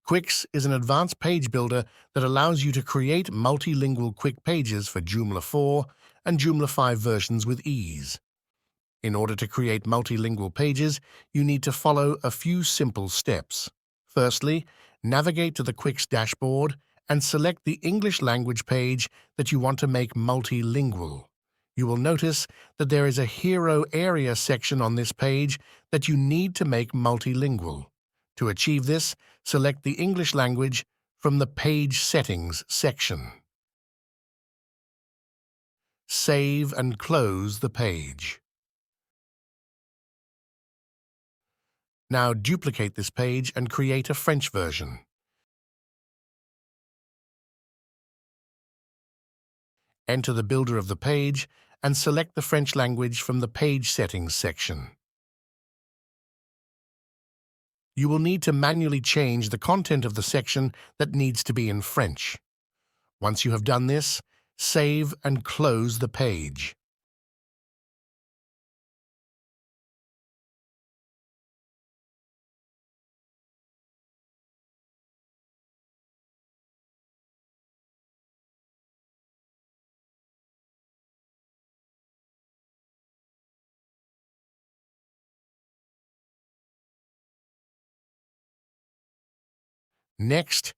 Quix is an advanced page builder that allows you to create multilingual quick pages for Joomla 4 and Joomla 5 versions with ease. In order to create multilingual pages, you need to follow a few simple steps. Firstly, navigate to the Quix dashboard and select the English language page that you want to make multilingual. You will notice that there is a Hero Area section on this page that you need to make multilingual. To achieve this, select the English language from the Page Settings section. Save and close the page. Now duplicate this page and create a French version. Enter the builder of the page and select the French language from the Page Settings section. You will need to manually change the content of the section that needs to be in French. Once you have done this, save and close the page. Next,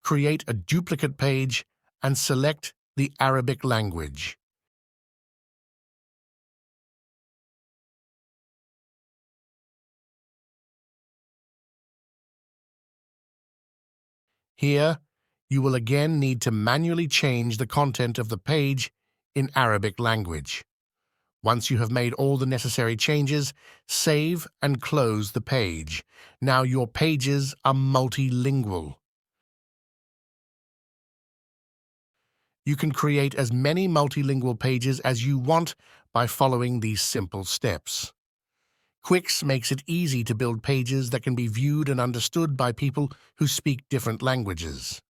create a duplicate page and select the Arabic language. Here, you will again need to manually change the content of the page in Arabic language. Once you have made all the necessary changes, save and close the page. Now your pages are multilingual. You can create as many multilingual pages as you want by following these simple steps. Quix makes it easy to build pages that can be viewed and understood by people who speak different languages.